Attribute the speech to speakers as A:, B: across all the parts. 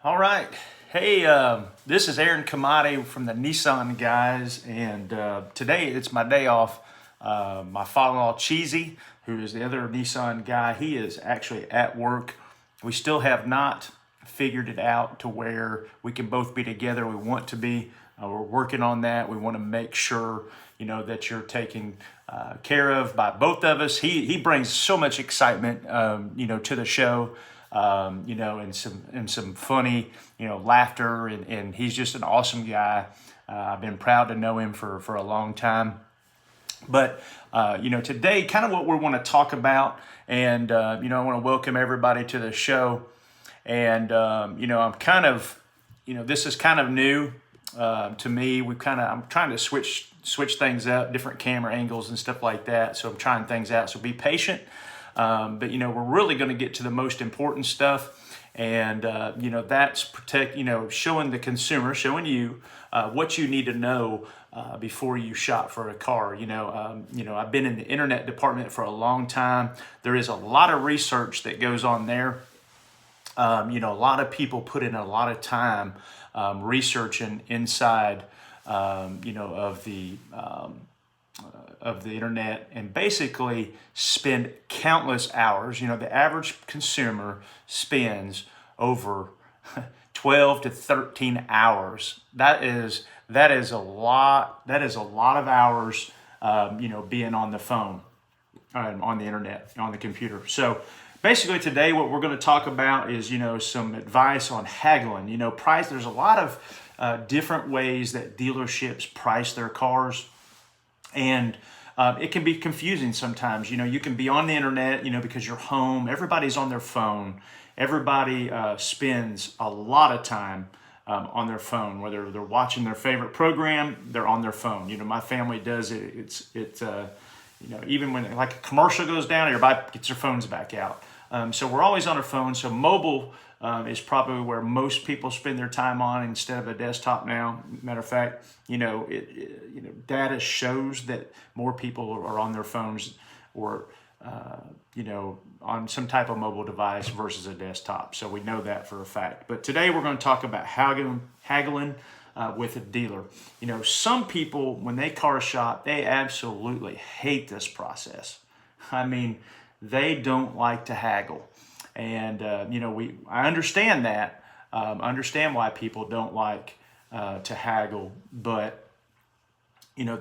A: All right. Hey, this is Aaron Kamade from the Nissan Guys, and today it's my day off. My father-in-law, Cheesy, who is the other Nissan guy, he is actually at work. We still have not figured it out to where we can both be together. We want to be. We're working on that. We want to make sure, that you're taken care of by both of us. He brings so much excitement, to the show. And some funny, laughter, and he's just an awesome guy. I've been proud to know him for a long time. But, today, kind of what we want to talk about, and, I want to welcome everybody to the show. And, I'm kind of, this is kind of new to me. I'm trying to switch things up, different camera angles and stuff like that. So I'm trying things out. So be patient. But we're really going to get to the most important stuff, and that's showing the consumer, showing you what you need to know before you shop for a car. I've been in the internet department for a long time. There is a lot of research that goes on there. A lot of people put in a lot of time researching inside, of the internet, and basically spend countless hours. The average consumer spends over 12 to 13 hours. That is a lot. That is a lot of hours, being on the phone, on the internet, on the computer. So basically today what we're going to talk about is, some advice on haggling. Price. There's a lot of different ways that dealerships price their cars. And it can be confusing sometimes. You can be on the internet, because you're home. Everybody's on their phone. Everybody spends a lot of time on their phone. Whether they're watching their favorite program, they're on their phone. My family does it. Even when like a commercial goes down, everybody gets their phones back out. So we're always on our phone. So mobile is probably where most people spend their time on instead of a desktop now. Matter of fact, data shows that more people are on their phones or, on some type of mobile device versus a desktop. So we know that for a fact. But today we're going to talk about haggling with a dealer. Some people, when they car shop, they absolutely hate this process. I mean, they don't like to haggle. And, I understand that. Understand why people don't like to haggle, but,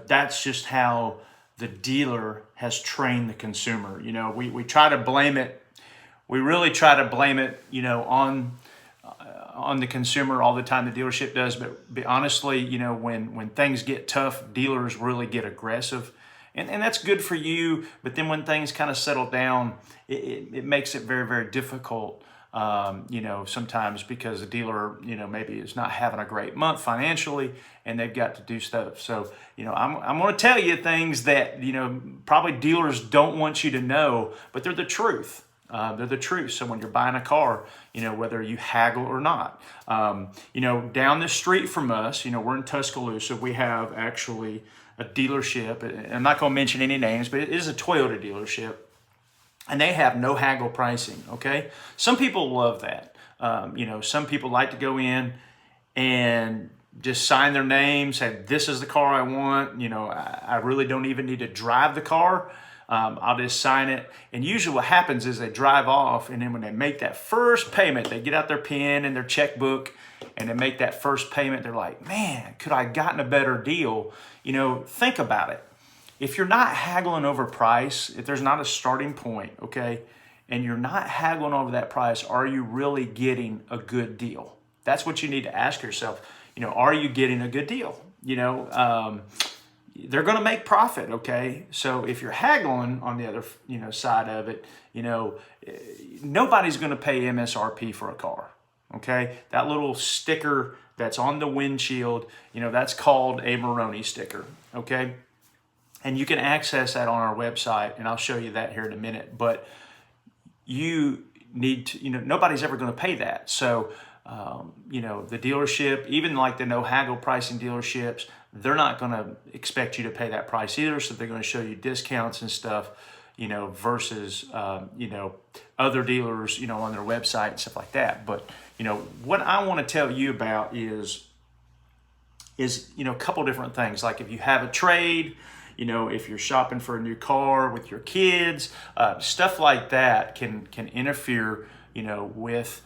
A: that's just how the dealer has trained the consumer. We try to blame it. We really try to blame it, on the consumer all the time. The dealership does, but honestly, when things get tough, dealers really get aggressive. And that's good for you, but then when things kind of settle down, it makes it very, very difficult, sometimes because the dealer, maybe is not having a great month financially and they've got to do stuff. So, I'm going to tell you things that, probably dealers don't want you to know, but they're the truth. They're the truth. So when you're buying a car, whether you haggle or not, down the street from us, we're in Tuscaloosa, we have actually a dealership. And I'm not going to mention any names, but it is a Toyota dealership, and they have no haggle pricing. Okay, some people love that. Some people like to go in and just sign their name, say this is the car I want. I really don't even need to drive the car. I'll just sign it. And usually what happens is they drive off, and then when they make that first payment, they get out their pen and their checkbook and they make that first payment. They're like, man, could I have gotten a better deal? Think about it. If you're not haggling over price, if there's not a starting point, okay, and you're not haggling over that price, are you really getting a good deal? That's what you need to ask yourself. Are you getting a good deal? They're going to make profit, okay? So if you're haggling on the other, side of it, nobody's going to pay MSRP for a car, okay? That little sticker that's on the windshield, that's called a Moroni sticker, okay? And you can access that on our website, and I'll show you that here in a minute. But you need to, nobody's ever going to pay that. So, the dealership, even like the no haggle pricing dealerships, they're not going to expect you to pay that price either. So they're going to show you discounts and stuff, versus, other dealers, on their website and stuff like that. But, what I want to tell you about is a couple different things. Like if you have a trade, if you're shopping for a new car with your kids, stuff like that can interfere, with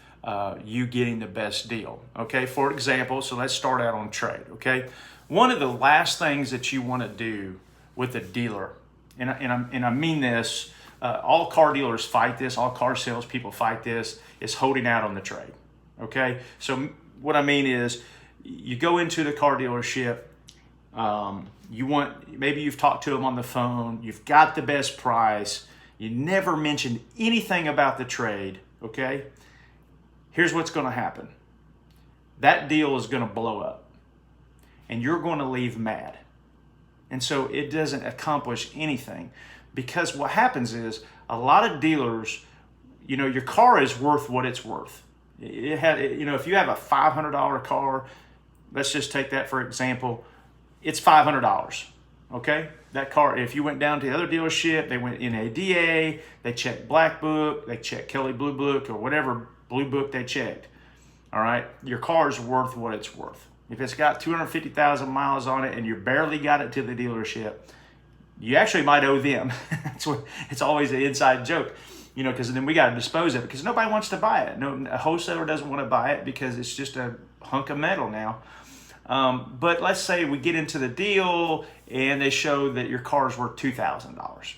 A: you getting the best deal. Okay, for example, so let's start out on trade. Okay, one of the last things that you want to do with a dealer, and I mean this, all car dealers fight this, all car salespeople fight this, is holding out on the trade. Okay, so what I mean is, you go into the car dealership, maybe you've talked to them on the phone, you've got the best price, you never mentioned anything about the trade, okay? Here's what's going to happen. That deal is going to blow up, and you're going to leave mad. And so it doesn't accomplish anything, because what happens is a lot of dealers, your car is worth what it's worth. If you have a $500 car, let's just take that for example, it's $500, okay? That car, if you went down to the other dealership, they went NADA, they checked Black Book, they checked Kelly Blue Book, or whatever Blue Book they checked, all right? Your car is worth what it's worth. If it's got 250,000 miles on it and you barely got it to the dealership, you actually might owe them. It's always an inside joke, because then we got to dispose of it because nobody wants to buy it. No, a wholesaler doesn't want to buy it because it's just a hunk of metal now. But let's say we get into the deal and they show that your car is worth $2,000.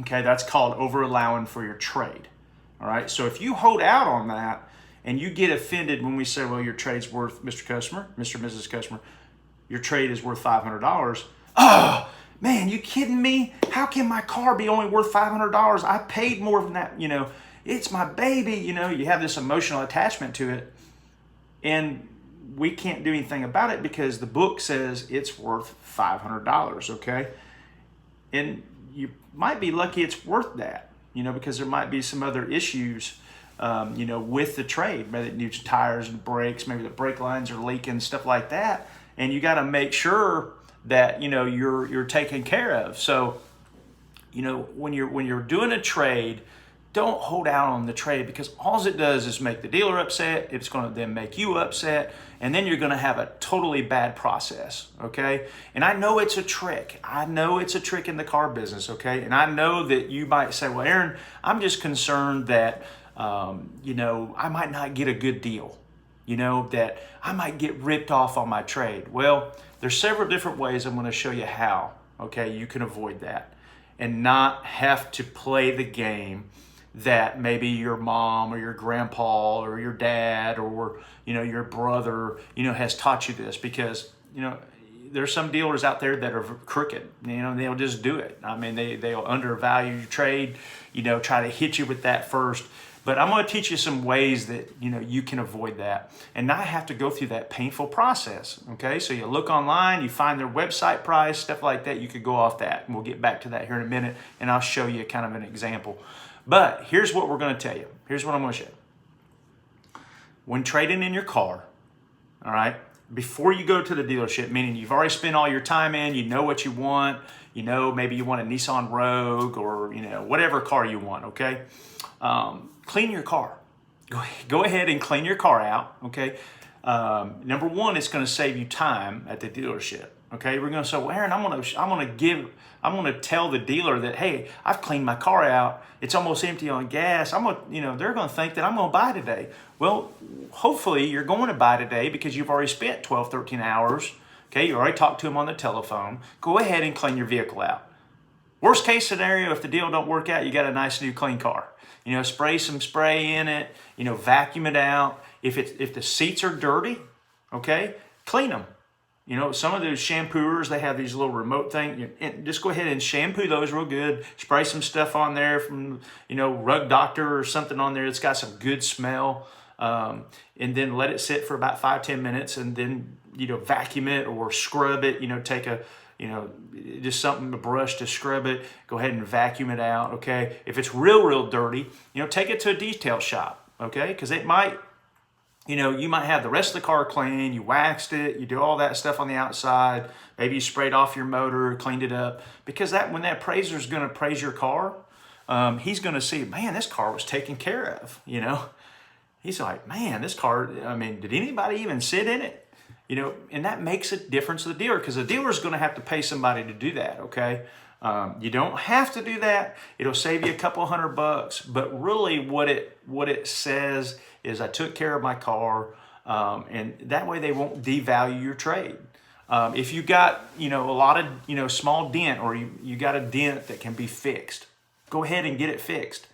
A: Okay, that's called over allowing for your trade. All right, so if you hold out on that and you get offended when we say, well, your trade's worth, Mr. Customer, Mr. and Mrs. Customer, your trade is worth $500. Oh, man, you kidding me? How can my car be only worth $500? I paid more than that, it's my baby, you have this emotional attachment to it. And we can't do anything about it because the book says it's worth $500, okay? And you might be lucky it's worth that, because there might be some other issues, with the trade. Maybe it needs tires and brakes, maybe the brake lines are leaking, stuff like that. And you got to make sure that, you're taken care of. So, when you're doing a trade, don't hold out on the trade, because all it does is make the dealer upset. It's going to then make you upset, and then you're going to have a totally bad process, okay? And I know it's a trick. I know it's a trick in the car business, okay? And I know that you might say, well, Aaron, I'm just concerned that, I might not get a good deal, that I might get ripped off on my trade. Well, there's several different ways I'm going to show you how, okay, you can avoid that and not have to play the game that maybe your mom or your grandpa or your dad or your brother has taught you this, because there's some dealers out there that are crooked. They'll just do it. I mean, they'll undervalue your trade, try to hit you with that first. But I'm going to teach you some ways that you can avoid that and not have to go through that painful process. Okay, so you look online, you find their website price, stuff like that. You could go off that, and we'll get back to that here in a minute, and I'll show you kind of an example. But here's what we're going to tell you. Here's what I'm going to show you. When trading in your car, all right, before you go to the dealership, meaning you've already spent all your time in, you know what you want, maybe you want a Nissan Rogue or, whatever car you want, okay? Clean your car. Go ahead and clean your car out, okay? Number one, it's going to save you time at the dealership. Okay, we're going to say, well, Aaron, I'm going to tell the dealer that, hey, I've cleaned my car out. It's almost empty on gas. They're going to think that I'm going to buy today. Well, hopefully you're going to buy today because you've already spent 12, 13 hours. Okay, you already talked to him on the telephone. Go ahead and clean your vehicle out. Worst case scenario, if the deal don't work out, you got a nice new clean car. Spray some spray in it. Vacuum it out. If the seats are dirty, okay, clean them. Some of those shampooers, they have these little remote things. Just go ahead and shampoo those real good. Spray some stuff on there from, Rug Doctor or something on there that's got some good smell. And then let it sit for about 5-10 minutes, and then, vacuum it or scrub it. Take a, just something, a brush to scrub it. Go ahead and vacuum it out, okay? If it's real dirty, take it to a detail shop, okay? Because it might you might have the rest of the car clean, you waxed it, you do all that stuff on the outside, maybe you sprayed off your motor, cleaned it up, because when that appraiser is going to appraise your car, he's going to see, man, this car was taken care of, He's like, man, this car, I mean, did anybody even sit in it? And that makes a difference to the dealer, because the dealer is going to have to pay somebody to do that, okay? You don't have to do that. It'll save you a couple $100, but really what it says is I took care of my car, and that way they won't devalue your trade. If you got, a lot of, small dent, or you got a dent that can be fixed, go ahead and get it fixed.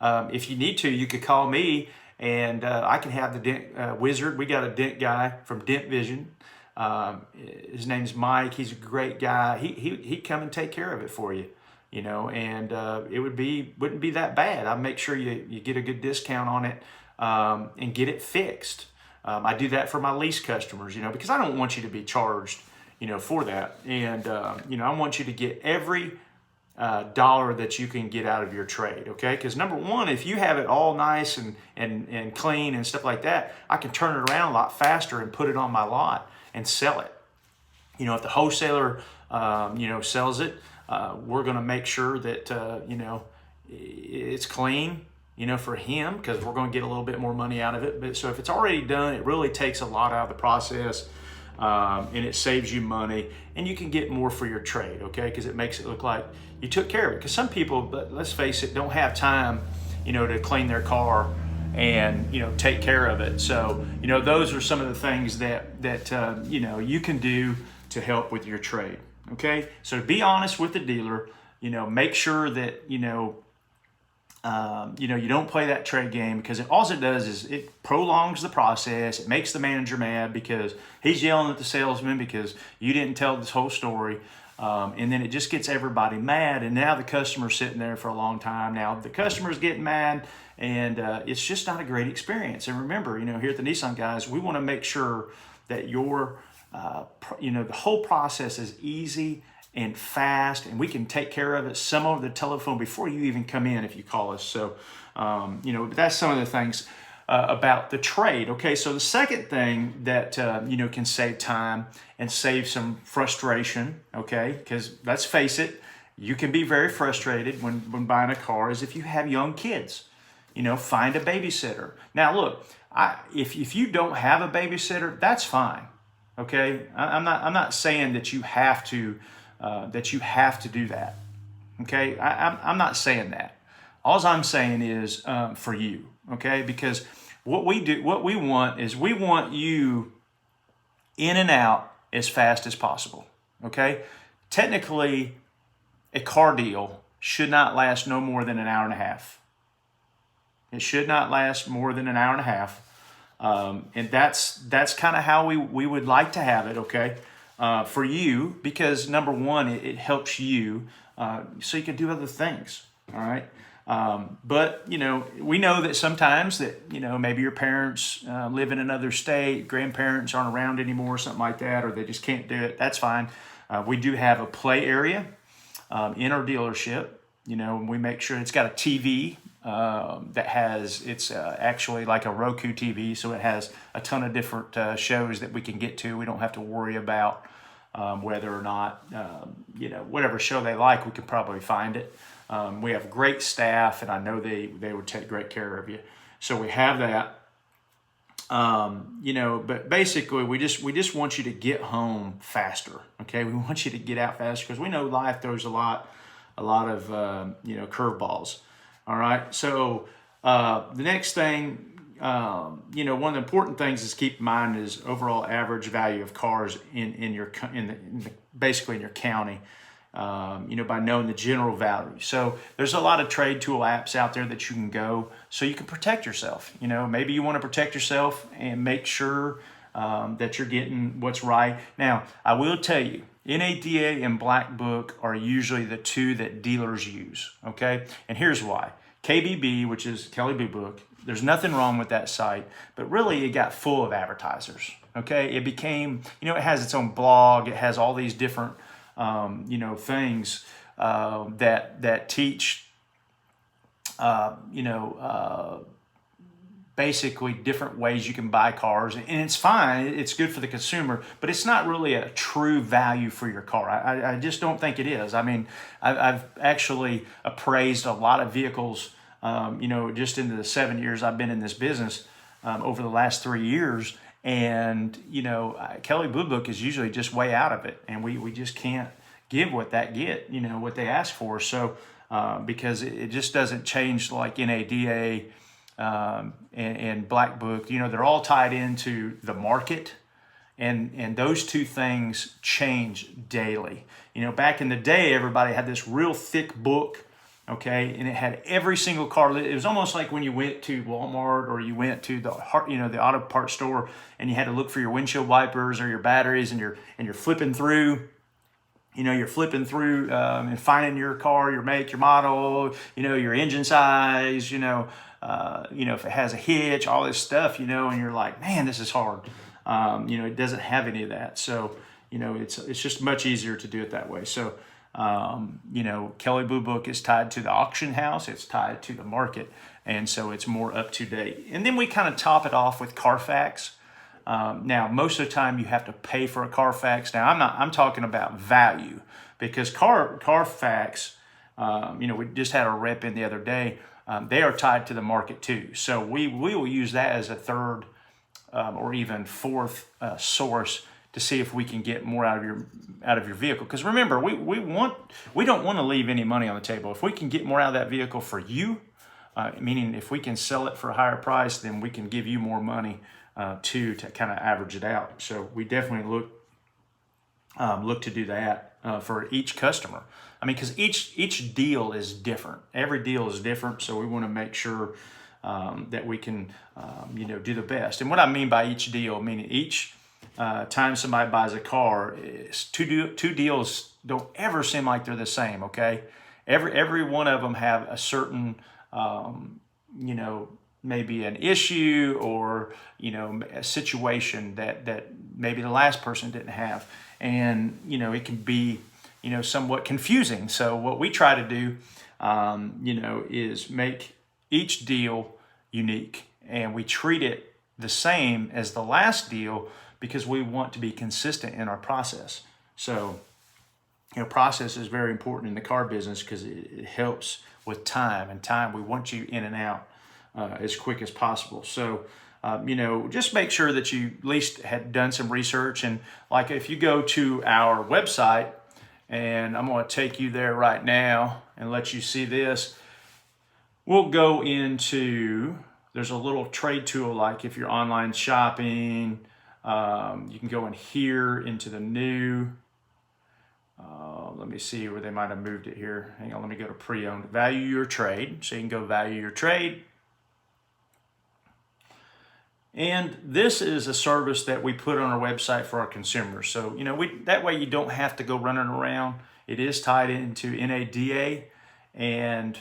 A: If you need to, you could call me, and I can have the dent wizard. We got a dent guy from Dent Vision. His name's Mike. He's a great guy. He'd come and take care of it for you, and it wouldn't be that bad. I'd make sure you get a good discount on it, and get it fixed. I do that for my lease customers, because I don't want you to be charged, for that. And, I want you to get every dollar that you can get out of your trade, okay? Because number one, if you have it all nice and clean and stuff like that, I can turn it around a lot faster and put it on my lot and sell it. If the wholesaler, sells it, we're going to make sure that, it's clean, for him, because we're going to get a little bit more money out of it. But so if it's already done, it really takes a lot out of the process, and it saves you money, and you can get more for your trade, okay? Because it makes it look like you took care of it. Because some people, but let's face it, don't have time, to clean their car and take care of it. So those are some of the things that you can do to help with your trade. Okay, so be honest with the dealer. Make sure that you don't play that trade game, because all it does is it prolongs the process. It makes the manager mad because he's yelling at the salesman because you didn't tell this whole story. And then it just gets everybody mad. And now the customer's sitting there for a long time. Now the customer's getting mad, and it's just not a great experience. And remember, here at the Nissan Guys, we want to make sure that the whole process is easy and fast, and we can take care of it some over the telephone before you even come in if you call us. So, that's some of the things about the trade. Okay, so the second thing that can save time and save some frustration, okay, because let's face it, you can be very frustrated when buying a car, is if you have young kids. Find a babysitter. Now, look, if you don't have a babysitter, that's fine. Okay, I'm not saying that you have to do that. Okay, I'm not saying that. All I'm saying is for you. Okay, because what we want you in and out as fast as possible. Okay, technically, a car deal should not last no more than an hour and a half. It should not last more than an hour and a half. And that's kind of how we would like to have it, okay, for you, because number one, it helps you so you can do other things, all right? But, we know that sometimes that, maybe your parents live in another state, grandparents aren't around anymore, something like that, or they just can't do it. That's fine. We do have a play area in our dealership. We make sure it's got a TV that has, it's actually like a Roku TV, so it has a ton of different shows that we can get to. We don't have to worry about whether or not, whatever show they like, we can probably find it. We have great staff, and I know they would take great care of you. So we have that. But basically we just want you to get home faster. Okay, we want you to get out faster, because we know life throws a lot of curveballs. All right, so the next thing, one of the important things is keep in mind is overall average value of cars basically in your county. By knowing the general value. So there's a lot of trade tool apps out there that you can go so you can protect yourself. Maybe you want to protect yourself and make sure that you're getting what's right. Now, I will tell you, NADA and Black Book are usually the two that dealers use, okay? And here's why. KBB, which is Kelly Blue Book, there's nothing wrong with that site, but really it got full of advertisers, okay? It became, it has its own blog, it has all these different things that teach, basically different ways you can buy cars, and it's fine. It's good for the consumer, but it's not really a true value for your car. I just don't think it is. I mean, I've actually appraised a lot of vehicles, just into the 7 years I've been in this business, over the last 3 years. And, Kelley Blue Book is usually just way out of it. And we just can't give what they ask for. So, because it just doesn't change like NADA, and Black Book, they're all tied into the market, and those two things change daily. Back in the day, everybody had this real thick book, okay, and it had every single car. It was almost like when you went to Walmart or you went to the auto parts store, and you had to look for your windshield wipers or your batteries, and you're flipping through. You're flipping through and finding your car, your make, your model, your engine size, if it has a hitch, all this stuff, and you're like, man, this is hard. It doesn't have any of that. So, it's just much easier to do it that way. So, Kelley Blue Book is tied to the auction house. It's tied to the market. And so it's more up to date. And then we kind of top it off with Carfax. Now, most of the time you have to pay for a Carfax. Now, I'm talking about value, because Carfax, we just had a rep in the other day. They are tied to the market too. So we will use that as a third or even fourth source to see if we can get more out of your vehicle. Because remember, we don't want to leave any money on the table. If we can get more out of that vehicle for you, meaning if we can sell it for a higher price, then we can give you more money to kind of average it out. So we definitely look to do that for each customer. I mean, because each deal is different. Every deal is different, so we want to make sure that we can do the best. And what I mean by each deal, meaning each time somebody buys a car, two deals don't ever seem like they're the same. Okay, every one of them have a certain maybe an issue or a situation that maybe the last person didn't have, and it can be somewhat confusing. So what we try to do is make each deal unique, and we treat it the same as the last deal because we want to be consistent in our process. So process is very important in the car business because it helps with time, and time, we want you in and out as quick as possible. So, just make sure that you at least had done some research. And like if you go to our website, and I'm going to take you there right now and let you see this, we'll go into, there's a little trade tool, like if you're online shopping, you can go in here into the new, let me see where they might have moved it here. Hang on, let me go to pre-owned. Value your trade. So you can go value your trade. And this is a service that we put on our website for our consumers. So, that way you don't have to go running around. It is tied into NADA. And,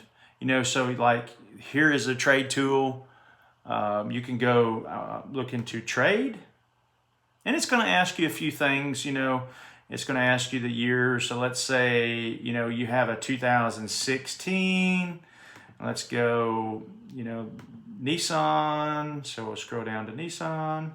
A: so like here is a trade tool. You can go look into trade. And it's going to ask you a few things, It's going to ask you the year. So let's say, you have a 2016. Let's go, Nissan. So we'll scroll down to Nissan.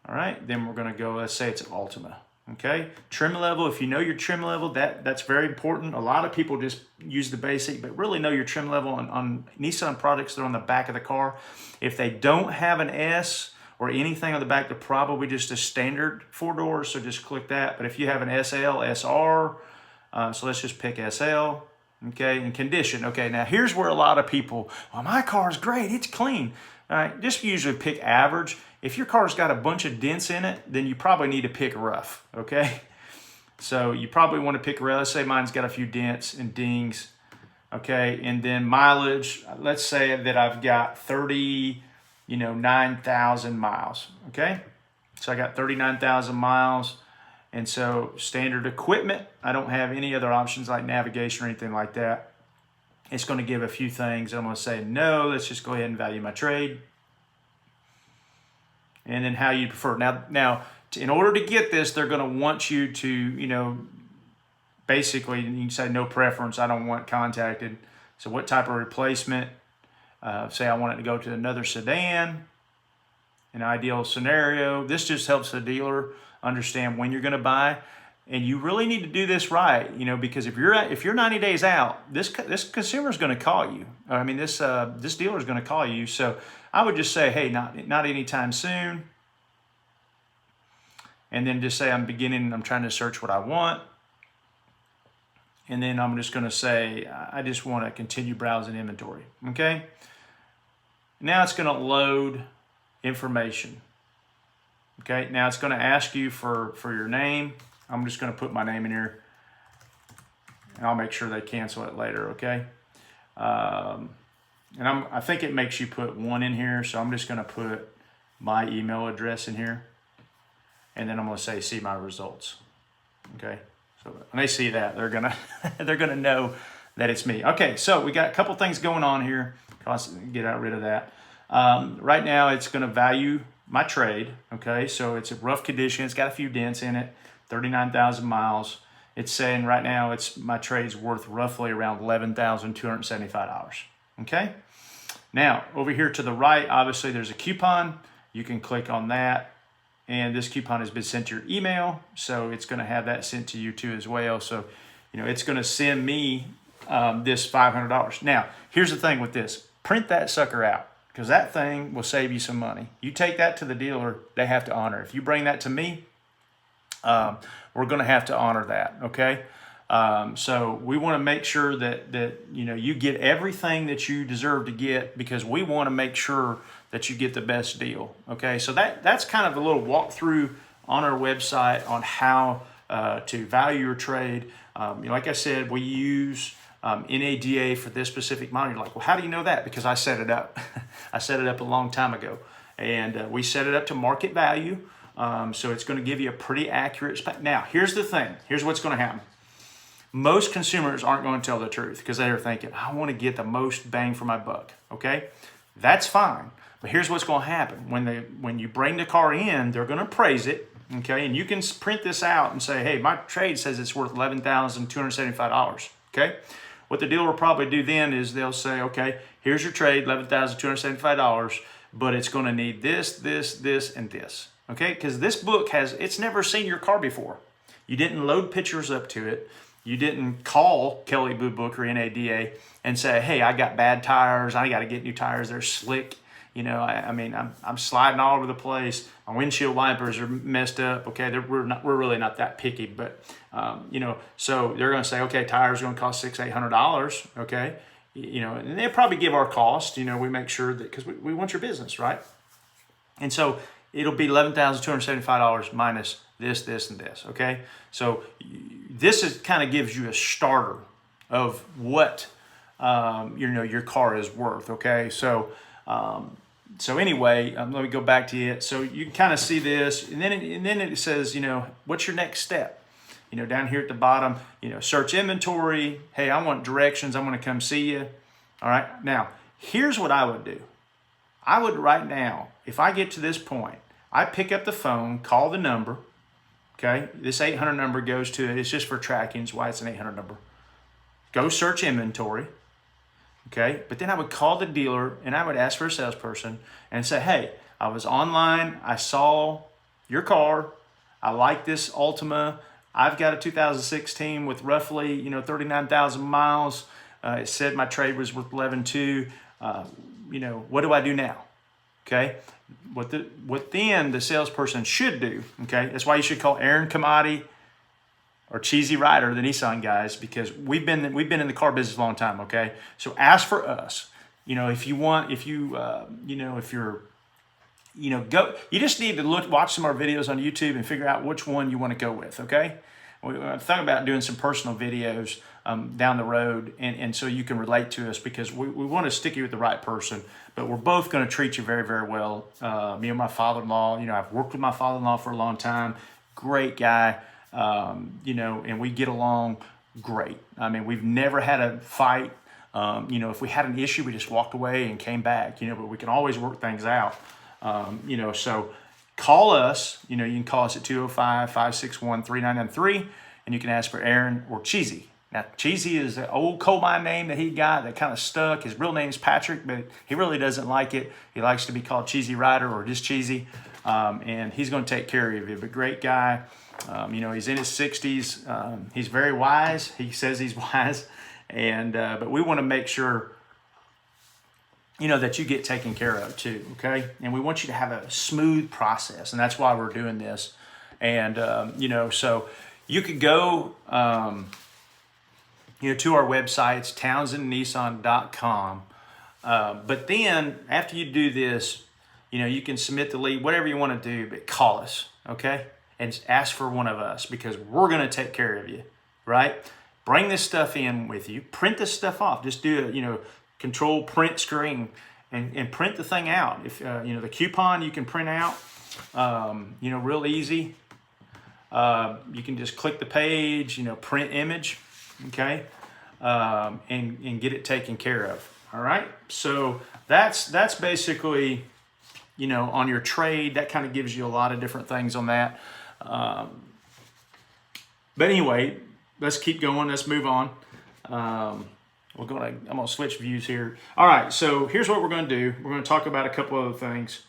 A: All right. Then we're going to go, let's say it's an Altima. Okay. Trim level. If you know your trim level, that's very important. A lot of people just use the basic, but really know your trim level on Nissan products. They're on the back of the car. If they don't have an S or anything on the back, they're probably just a standard 4-door, so just click that. But if you have an SL, SR, so let's just pick SL, okay, and condition. Okay, now here's where a lot of people, well, my car's great, it's clean. All right, just usually pick average. If your car's got a bunch of dents in it, then you probably need to pick rough, okay? So you probably want to pick rough. Let's say mine's got a few dents and dings, okay? And then mileage, let's say that I've got 9,000 miles, okay? So I got 39,000 miles. And so standard equipment, I don't have any other options like navigation or anything like that. It's going to give a few things. I'm going to say, no, let's just go ahead and value my trade. And then how you prefer. Now, in order to get this, they're going to want you to, basically, you can say no preference. I don't want contacted. So what type of replacement? Say I want it to go to another sedan. An ideal scenario. This just helps the dealer understand when you're going to buy. And you really need to do this right, because if you're 90 days out, this consumer is going to call you. I mean, this dealer is going to call you. So I would just say, hey, not anytime soon. And then just say I'm trying to search what I want. And then I'm just going to say, I just want to continue browsing inventory. Okay. Now it's going to load information. Okay. Now it's going to ask you for your name. I'm just going to put my name in here, and I'll make sure they cancel it later. Okay. And I think it makes you put one in here. So I'm just going to put my email address in here. And then I'm going to say, see my results. Okay. So when they see that, they're gonna know that it's me. Okay, so we got a couple things going on here. Get rid of that. Right now, it's going to value my trade. Okay, so it's a rough condition. It's got a few dents in it. 39,000 miles. It's saying right now my trade's worth roughly around $11,275. Okay. Now over here to the right, obviously there's a coupon. You can click on that. And this coupon has been sent to your email, so it's going to have that sent to you too as well. So, it's going to send me this $500. Now, here's the thing with this. Print that sucker out, because that thing will save you some money. You take that to the dealer, they have to honor. If you bring that to me, we're going to have to honor that, okay? So we want to make sure that you get everything that you deserve to get, because we want to make sure that you get the best deal. Okay, so that's kind of a little walkthrough on our website on how to value your trade. Like I said, we use NADA for this specific model. You're like, well, how do you know that? Because I set it up. I set it up a long time ago, and we set it up to market value. So it's going to give you a pretty accurate spec. Now, here's the thing. Here's what's going to happen. Most consumers aren't going to tell the truth, because they're thinking, I want to get the most bang for my buck. Okay, that's fine. But here's what's going to happen. When you bring the car in, they're going to appraise it. Okay, and you can print this out and say, hey, my trade says it's worth $11,275. Okay, what the dealer will probably do then is they'll say, okay, here's your trade, $11,275, but it's going to need this, this, this, and this. Okay, because this book it's never seen your car before. You didn't load pictures up to it. You didn't call Kelley Blue Book or NADA and say, hey, I got bad tires. I got to get new tires. They're slick. I'm sliding all over the place. My windshield wipers are messed up. Okay, we're really not that picky, but so they're going to say, okay, tires are going to cost $600-800. Okay, and they'll probably give our cost. We make sure that, because we want your business, right? And so it'll be $11,275 minus this, this, and this. Okay, so this kind of gives you a starter of what your car is worth. Okay, so. Anyway, let me go back to it. So you can kind of see this, and then it says, what's your next step? Down here at the bottom, search inventory. Hey, I want directions. I want to come see you. All right. Now, here's what I would do. I would right now, if I get to this point, I pick up the phone, call the number. Okay. This 800 number goes to, it's just for tracking. It's why it's an 800 number. Go search inventory. Okay, but then I would call the dealer and I would ask for a salesperson and say, hey, I was online. I saw your car. I like this Altima. I've got a 2016 with roughly, 39,000 miles. It said my trade was worth 11.2. What do I do now? Okay, what then the salesperson should do? Okay, that's why you should call Aaron Commodity or Cheesy Rider, the Nissan Guys, because we've been in the car business a long time. Okay, so ask for us. If you're go. You just need to watch some of our videos on YouTube and figure out which one you want to go with. Okay, we thought about doing some personal videos down the road, and so you can relate to us, because we want to stick you with the right person. But we're both going to treat you very, very well. Me and my father-in-law. I've worked with my father-in-law for a long time. Great guy. And we get along great. We've never had a fight. If we had an issue, we just walked away and came back, but we can always work things out. So call us, you can call us at 205-561-3993, and you can ask for Aaron or Cheesy. Now, Cheesy is an old coal mine name that he got that kind of stuck. His real name's Patrick, but he really doesn't like it. He likes to be called Cheesy Rider or just Cheesy. And he's going to take care of you. But great guy. You know, he's in his 60s. He's very wise. He says he's wise. And but we want to make sure, you know, that you get taken care of too, okay? And we want you to have a smooth process, and that's why we're doing this. And, you know, so you could go, you know, to our websites, townsendnissan.com. But then after you do this, you know, you can submit the lead, whatever you want to do, but call us, okay? And ask for one of us, because we're going to take care of you, right? Bring this stuff in with you. Print this stuff off. Just do a, you know, control print screen and print the thing out. If, you know, the coupon you can print out, you know, real easy. You can just click the page, you know, print image, okay, and get it taken care of. All right. So that's basically, you know, on your trade. That kind of gives you a lot of different things on that. But anyway, let's keep going. Let's move on. I'm gonna switch views here. All right. So here's what we're gonna do. We're gonna talk about a couple other things.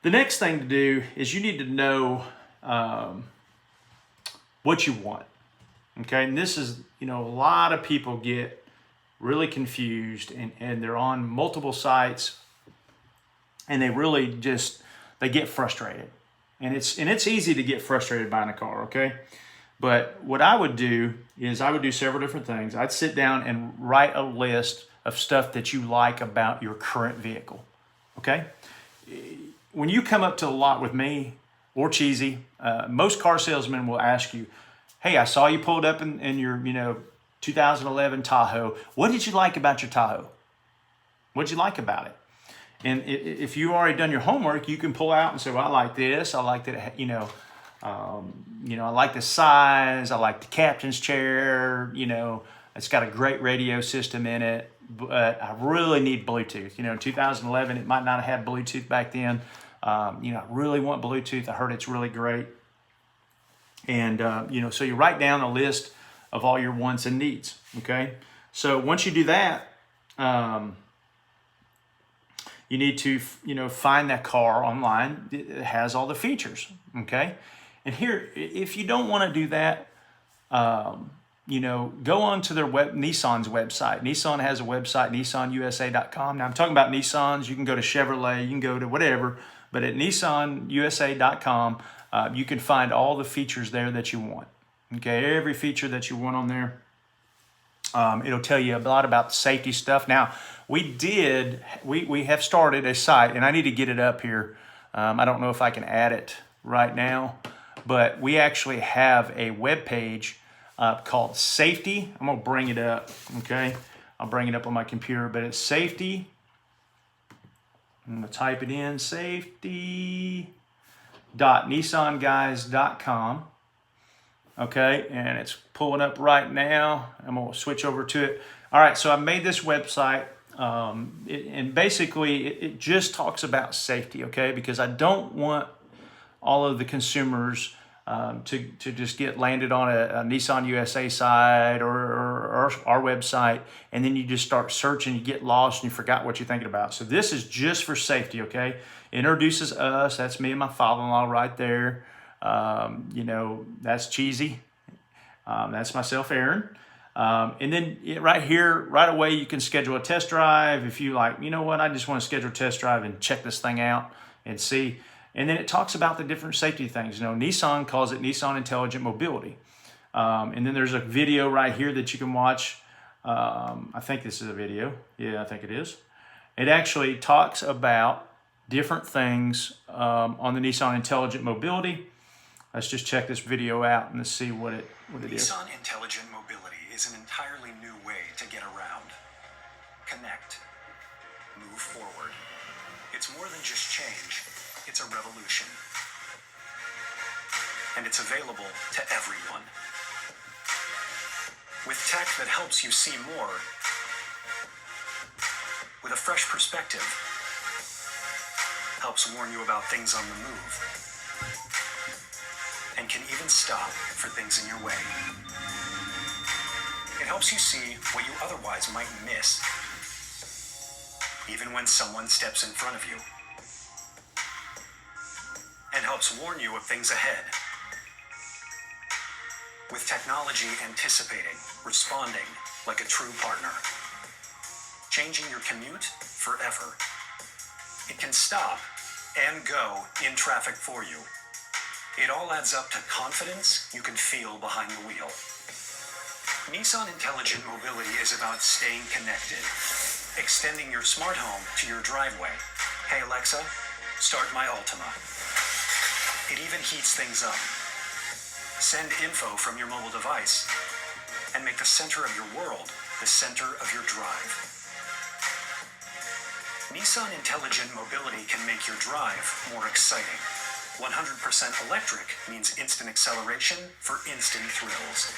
A: The next thing to do is you need to know what you want. Okay, and this is, you know, a lot of people get really confused and they're on multiple sites and they really just, they get frustrated. And it's easy to get frustrated buying a car, okay? But what I would do is I would do several different things. I'd sit down and write a list of stuff that you like about your current vehicle, okay? When you come up to the lot with me or Cheesy, most car salesmen will ask you, hey, I saw you pulled up in your, you know, 2011 Tahoe. What did you like about your Tahoe? What did you like about it? And if you already done your homework, you can pull out and say, well, I like this. I like that, you know, I like the size. I like the captain's chair. You know, it's got a great radio system in it, but I really need Bluetooth. You know, in 2011, it might not have had Bluetooth back then. You know, I really want Bluetooth. I heard it's really great. And, you know, so you write down a list of all your wants and needs, okay? So once you do that, you need to, you know, find that car online. It has all the features, okay? And here, if you don't want to do that, you know, go on to their Nissan's website. Nissan has a website, nissanusa.com. Now, I'm talking about Nissans. You can go to Chevrolet. You can go to whatever. But at nissanusa.com, you can find all the features there that you want. Okay, every feature that you want on there. It'll tell you a lot about the safety stuff. Now, we have started a site, and I need to get it up here. I don't know if I can add it right now, but we actually have a web page called Safety. I'm gonna bring it up. Okay, I'll bring it up on my computer, but it's Safety. I'm gonna type it in, safety.nissanguys.com. Okay, and it's pulling up right now. I'm gonna switch over to it. All right, so I made this website, and basically it just talks about safety, okay? Because I don't want all of the consumers to just get landed on a Nissan USA site or our website, and then you just start searching, you get lost, and you forgot what you're thinking about. So this is just for safety, okay? It introduces us. That's me and my father-in-law right there. You know, that's Cheesy. That's myself, Aaron. And then right here, right away, you can schedule a test drive. If you like, you know what, I just want to schedule a test drive and check this thing out and see. And then it talks about the different safety things. You know, Nissan calls it Nissan Intelligent Mobility. And then there's a video right here that you can watch. I think this is a video. Yeah, I think it is. It actually talks about different things on the Nissan Intelligent Mobility. Let's just check this video out and let's see what it is.
B: Nissan Intelligent Mobility is an entirely new way to get around. Connect. Move forward. It's more than just change. It's a revolution. And it's available to everyone. With tech that helps you see more. With a fresh perspective. Helps warn you about things on the move. And can even can stop for things in your way. It helps you see what you otherwise might miss, even when someone steps in front of you, and helps warn you of things ahead. With technology anticipating, responding like a true partner, changing your commute forever. It can stop and go in traffic for you. It all adds up to confidence you can feel behind the wheel. Nissan Intelligent Mobility is about staying connected, extending your smart home to your driveway. Hey Alexa, start my Altima. It even heats things up. Send info from your mobile device and make the center of your world the center of your drive. Nissan Intelligent Mobility can make your drive more exciting. 100% electric means instant acceleration for instant thrills.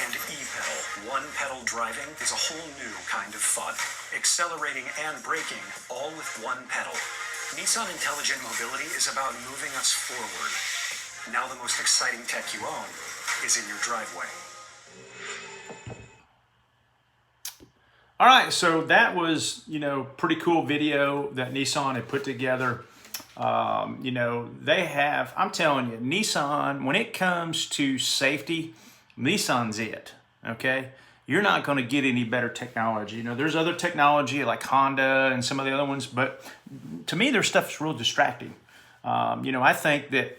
B: And e-pedal, one-pedal driving is a whole new kind of fun. Accelerating and braking, all with one pedal. Nissan Intelligent Mobility is about moving us forward. Now the most exciting tech you own is in your driveway.
A: All right, so that was, pretty cool video that Nissan had put together. They have, I'm telling you, Nissan, when it comes to safety, Nissan's it, okay? You're not going to get any better technology. There's other technology like Honda and some of the other ones, but to me, their stuff is real distracting. I think that,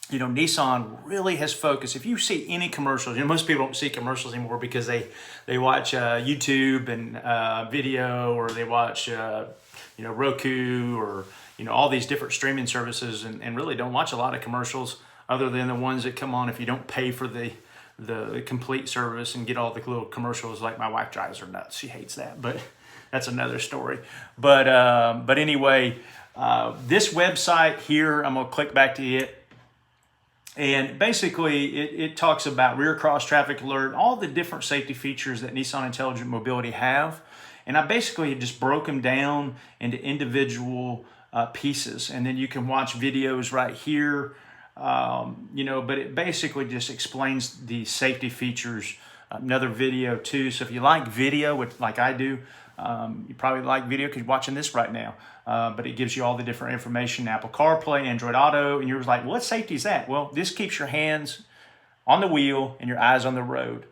A: Nissan really has focused. If you see any commercials, most people don't see commercials anymore because they watch YouTube and video, or they watch, Roku, or, all these different streaming services, and really don't watch a lot of commercials other than the ones that come on if you don't pay for the complete service and get all the little commercials. Like my wife drives her nuts. She hates that, but that's another story. But anyway, this website here, I'm going to click back to it. And basically, it talks about rear cross traffic alert, all the different safety features that Nissan Intelligent Mobility have. And I basically just broke them down into individual pieces. And then you can watch videos right here, but it basically just explains the safety features. Another video too. So if you like video, which like I do, you probably like video because you're watching this right now. But it gives you all the different information, Apple CarPlay, Android Auto, and you're like, what safety is that? Well, this keeps your hands on the wheel and your eyes on the road.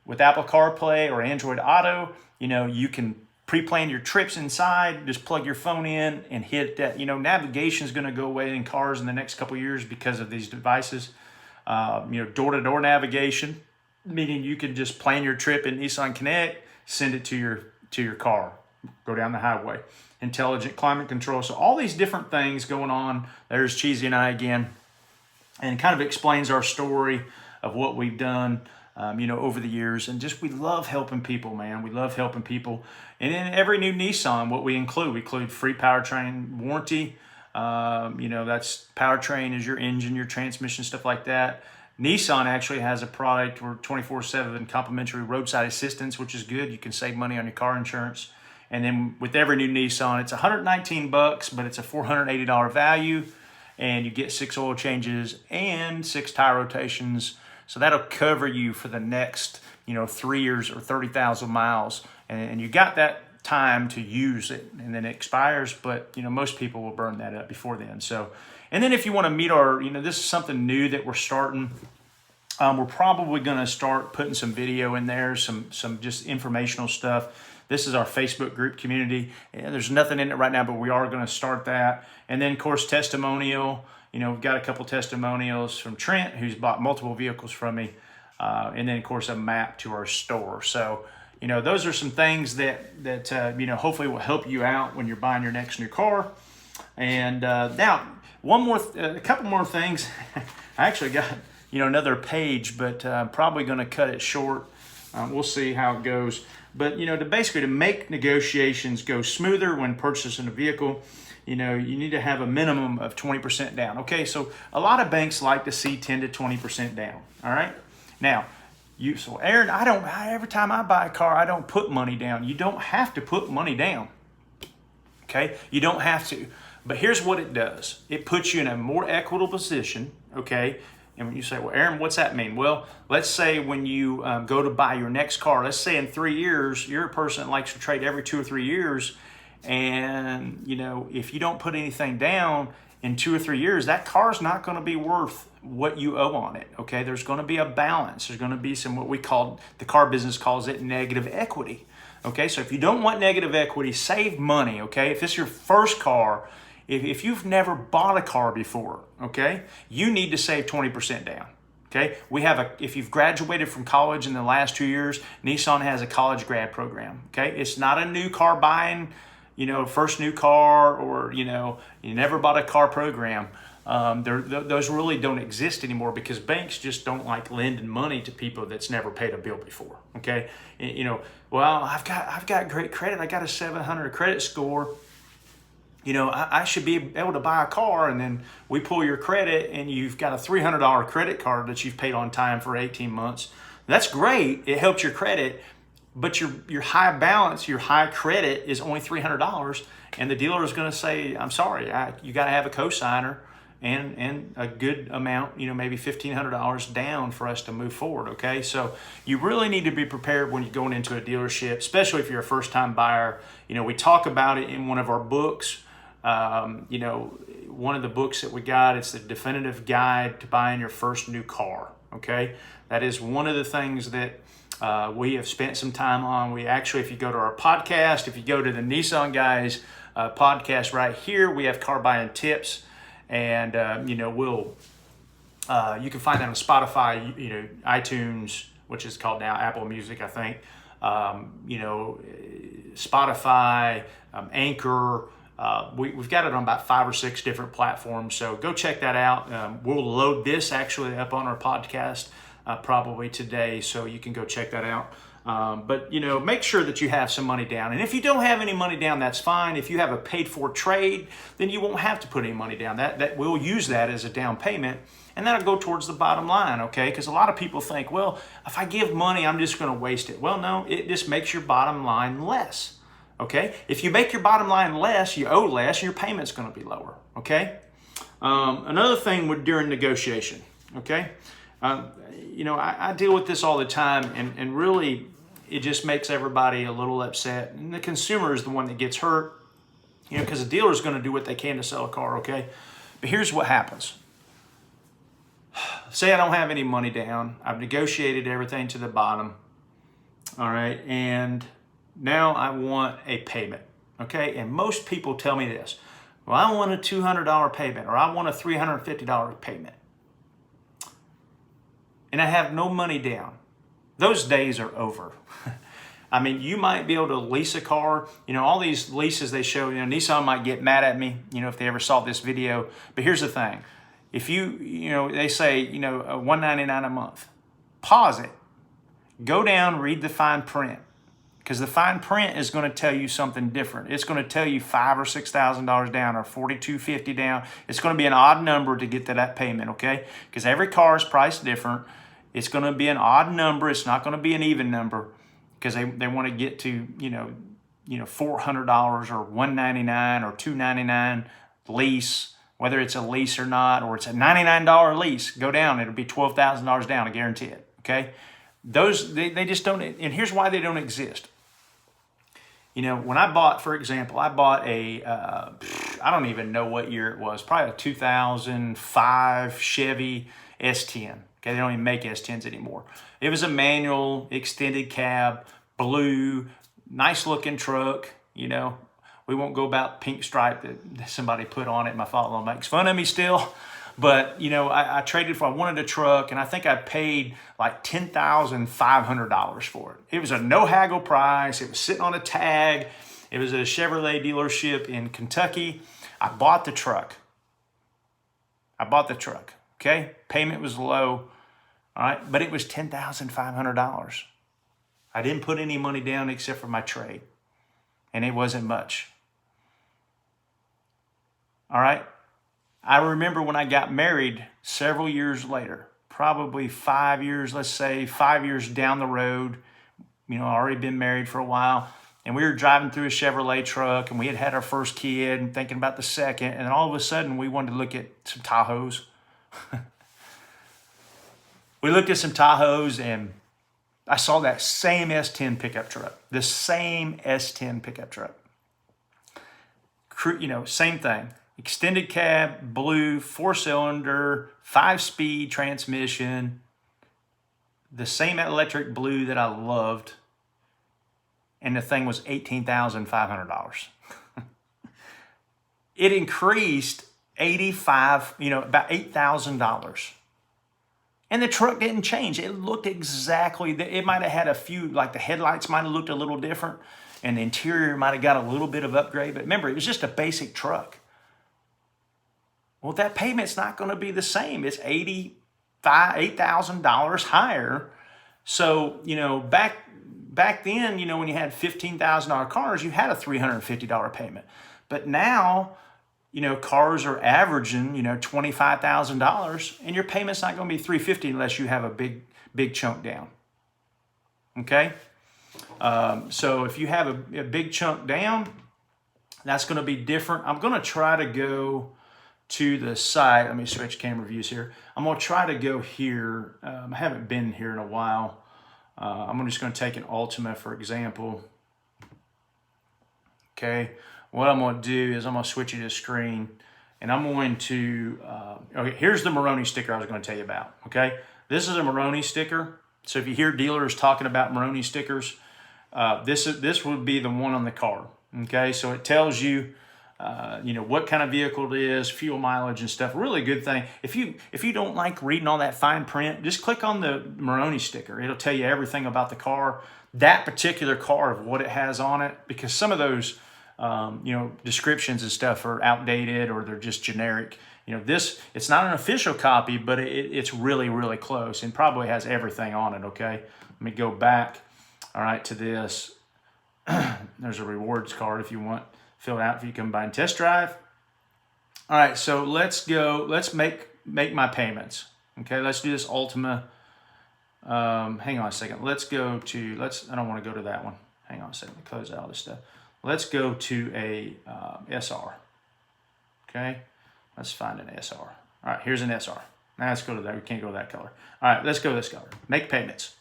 A: With Apple CarPlay or Android Auto, you can pre-plan your trips inside, just plug your phone in and hit that. Navigation is going to go away in cars in the next couple of years because of these devices. Door-to-door navigation, meaning you can just plan your trip in Nissan Connect, send it to your car, go down the highway. Intelligent climate control. So all these different things going on. There's Cheesy and I again, and kind of explains our story of what we've done, over the years. And just, we love helping people, man. We love helping people. And in every new Nissan, what we include free powertrain warranty. That's powertrain is your engine, your transmission, stuff like that. Nissan actually has a product where 24/7 complimentary roadside assistance, which is good. You can save money on your car insurance. And then with every new Nissan, it's $119, but it's a $480 value, and you get 6 oil changes and 6 tire rotations. So that'll cover you for the next, 3 years or 30,000 miles. And you got that time to use it, and then it expires, but most people will burn that up before then. So, and then if you want to meet our, this is something new that we're starting. We're probably going to start putting some video in there, some just informational stuff. This is our Facebook group community. There's nothing in it right now, but we are going to start that. And then, of course, testimonial. We've got a couple testimonials from Trent, who's bought multiple vehicles from me. And then, of course, a map to our store. So, those are some things that hopefully will help you out when you're buying your next new car. And now, a couple more things. I actually got, another page, but I'm probably going to cut it short. We'll see how it goes. But, to make negotiations go smoother when purchasing a vehicle, you need to have a minimum of 20% down. Okay, so a lot of banks like to see 10 to 20% down. All right. Now, so Aaron, every time I buy a car, I don't put money down. You don't have to put money down. Okay, you don't have to. But here's what it does. It puts you in a more equitable position. Okay, And when you say, well, Aaron, what's that mean? Well, let's say when you go to buy your next car, let's say in 3 years, you're a person that likes to trade every 2 or 3 years. And, if you don't put anything down in 2 or 3 years, that car's not going to be worth what you owe on it. Okay. There's going to be a balance. There's going to be some, what we call, the car business calls it negative equity. Okay. So if you don't want negative equity, save money. Okay. If it's your first car, if you've never bought a car before, okay, you need to save 20% down. Okay, if you've graduated from college in the last 2 years, Nissan has a college grad program. Okay, it's not a new car buying, first new car, or you never bought a car program. Those really don't exist anymore because banks just don't like lending money to people that's never paid a bill before. Okay, well, I've got great credit. I got a 700 credit score. I should be able to buy a car, and then we pull your credit and you've got a $300 credit card that you've paid on time for 18 months. That's great. It helps your credit, but your high balance, your high credit is only $300. And the dealer is going to say, I'm sorry, you got to have a cosigner and a good amount, maybe $1,500 down for us to move forward. Okay. So you really need to be prepared when you're going into a dealership, especially if you're a first time buyer. We talk about it in one of our books. One of the books that we got, it's the definitive guide to buying your first new car. Okay. That is one of the things that we have spent some time on. We actually, if you go to our podcast, if you go to the Nissan Guys podcast right here, we have car buying tips, and you can find that on Spotify, iTunes, which is called now Apple Music, I think. Spotify, Anchor. We've got it on about 5 or 6 different platforms, so go check that out. We'll load this actually up on our podcast probably today, so you can go check that out. But make sure that you have some money down. And if you don't have any money down, that's fine. If you have a paid for trade, then you won't have to put any money down. That we'll use that as a down payment, and that'll go towards the bottom line. Okay, because a lot of people think, well, if I give money, I'm just going to waste it. Well, no, it just makes your bottom line less. Okay, if you make your bottom line less, you owe less, your payment's going to be lower. Okay, another thing during negotiation. Okay, I deal with this all the time, and really, it just makes everybody a little upset, and the consumer is the one that gets hurt. Because the dealer is going to do what they can to sell a car. Okay, but here's what happens. Say I don't have any money down. I've negotiated everything to the bottom. All right, and now I want a payment, okay? And most people tell me this, well, I want a $200 payment, or I want a $350 payment. And I have no money down. Those days are over. I mean, you might be able to lease a car. All these leases they show, Nissan might get mad at me, if they ever saw this video. But here's the thing. If they say, $199 a month, pause it. Go down, read the fine print. Because the fine print is going to tell you something different. It's going to tell you $5,000 or $6,000 down, or $4,250 down. It's going to be an odd number to get to that payment, okay? Because every car is priced different. It's going to be an odd number. It's not going to be an even number, because they want to get to $400 or $199 or $299 lease, whether it's a lease or not, or it's a $99 lease. Go down. It'll be $12,000 down. I guarantee it. Okay. Those they just don't. And here's why they don't exist. When I bought, for example, I bought I don't even know what year it was, probably a 2005 Chevy S10. Okay, they don't even make S10s anymore. It was a manual, extended cab, blue, nice looking truck. We won't go about pink stripe that somebody put on it. My father-in-law makes fun of me still. But, I traded I wanted a truck, and I think I paid like $10,500 for it. It was a no haggle price. It was sitting on a tag. It was at a Chevrolet dealership in Kentucky. I bought the truck. Okay. Payment was low. All right. But it was $10,500. I didn't put any money down except for my trade, and it wasn't much. All right. I remember when I got married several years later, probably 5 years, let's say 5 years down the road, already been married for a while, and we were driving through a Chevrolet truck, and we had our first kid and thinking about the second, and then all of a sudden we wanted to look at some Tahoes. we looked at some Tahoes, and I saw that same S10 pickup truck, the same S10 pickup truck. You know, same thing. Extended cab, blue, 4-cylinder, 5-speed transmission, the same electric blue that I loved, and the thing was $18,500. It increased about $8,000. And the truck didn't change. It looked exactly, it might have had a few, like the headlights might have looked a little different, and the interior might have got a little bit of upgrade. But remember, it was just a basic truck. Well, that payment's not going to be the same. It's $8,000 higher. So, you know, back then, you know, when you had $15,000 cars, you had a $350 payment. But now, you know, cars are averaging, you know, $25,000, and your payment's not going to be $350 unless you have a big chunk down. Okay? So if you have a big chunk down, that's going to be different. I'm going to try to go to the site. Let me switch camera views here. I'm going to try to go here. I haven't been here in a while. I'm just going to take an Altima, for example. Okay. What I'm going to do is I'm going to switch you to screen, and I'm going to, okay, here's the Moroni sticker I was going to tell you about, okay? This is a Moroni sticker. So if you hear dealers talking about Moroni stickers, this would be the one on the car, okay? So it tells you, you know, what kind of vehicle it is, fuel mileage and stuff. Really good thing. If you don't like reading all that fine print, just click on the Moroni sticker. It'll tell you everything about the car, that particular car, of what it has on it, because some of those you know, descriptions and stuff are outdated, or they're just generic. You know, it's not an official copy, but it's really, really close, and probably has everything on it, okay? Let me go back, all right, to this. There's a rewards card if you want, fill it out if you combine test drive. All right, so let's make my payments, okay? Let's do this Altima. Hang on a second. I don't want to go to that one. Hang on a second, close out all this stuff. Let's go to a SR, okay? Let's find an SR. All right, here's an SR. Now let's go to that. We can't go to that color. All right, let's go to this color. Make payments.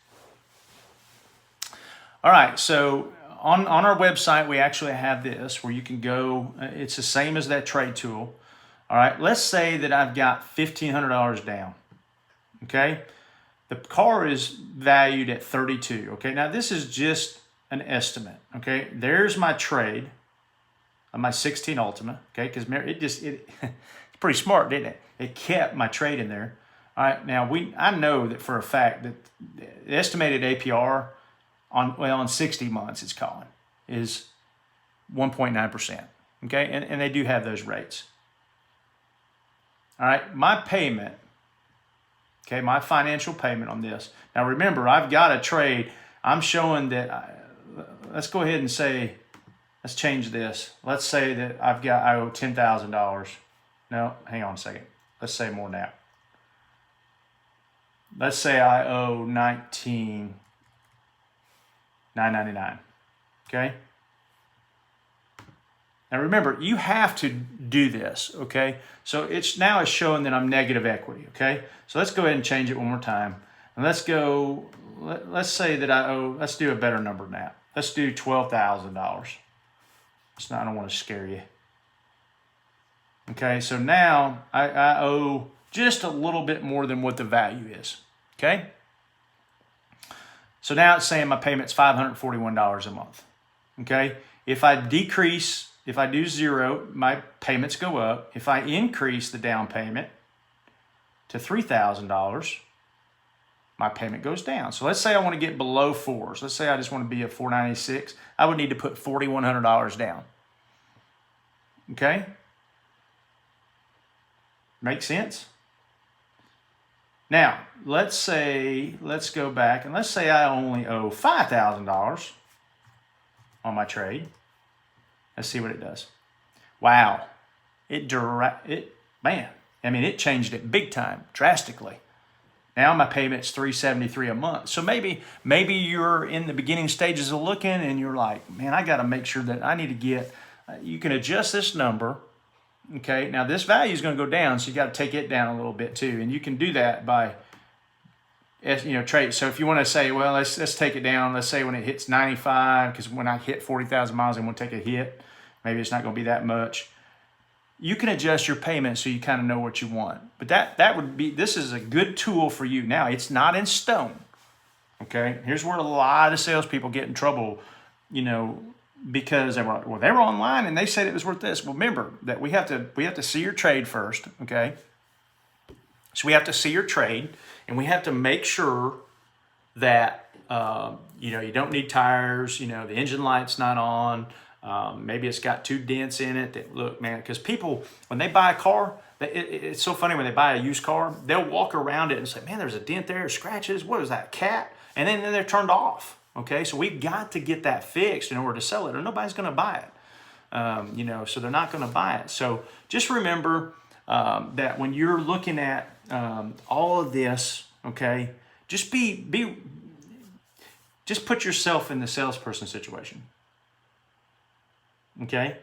A: All right, so on our website, we actually have this where you can go. It's the same as that trade tool. All right, let's say that I've got $1,500 down, okay? The car is valued at $32,000, okay? Now, this is just an estimate, okay? There's my trade of my 16 Altima, okay? Because it's pretty smart, didn't it? It kept my trade in there. All right, now I know that for a fact that the estimated APR on 60 months, it's calling, is 1.9%, okay? And they do have those rates. All right, my payment, okay, my financial payment on this. Now remember, I've got a trade. I'm showing that. Let's go ahead and say, let's change this. Let's say that I owe $10,000. No, hang on a second. Let's say more now. Let's say I owe $19,999. Okay. Now remember, you have to do this. Okay. So it's showing that I'm negative equity. Okay. So let's go ahead and change it one more time. And let's say that I owe, let's do a better number now. Let's do $12,000. I don't want to scare you. Okay, so now I owe just a little bit more than what the value is. Okay? So now it's saying my payment's $541 a month. Okay? If I do zero, my payments go up. If I increase the down payment to $3,000, my payment goes down. So let's say I want to get below fours. Let's say I just want to be at $496. I would need to put $4,100 down. Okay? Make sense? Now, let's go back, and let's say I only owe $5,000 on my trade. Let's see what it does. Wow. It changed it big time, drastically. Now my payment's $373 a month. So maybe you're in the beginning stages of looking, and you're like, man, I got to make sure that I need to get, you can adjust this number. Okay, now this value is going to go down, so you got to take it down a little bit too. And you can do that by trade. So if you want to say, well, let's take it down. Let's say when it hits 95, because when I hit 40,000 miles, I'm going to take a hit. Maybe it's not going to be that much. You can adjust your payment so you kind of know what you want. But this is a good tool for you. Now, it's not in stone. Okay, here's where a lot of salespeople get in trouble, because they were online and they said it was worth this. Well, remember that we have to see your trade first. Okay, so we have to see your trade, and we have to make sure that you don't need tires. The engine light's not on. Maybe it's got 2 dents in it. That look, man, because people when they buy a car, it's so funny when they buy a used car, they'll walk around it and say, "Man, there's a dent there, scratches. What is that, cat?" And then they're turned off. Okay, so we've got to get that fixed in order to sell it, or nobody's going to buy it. So they're not going to buy it. So just remember that when you're looking at all of this, okay, just just put yourself in the salesperson situation. Okay,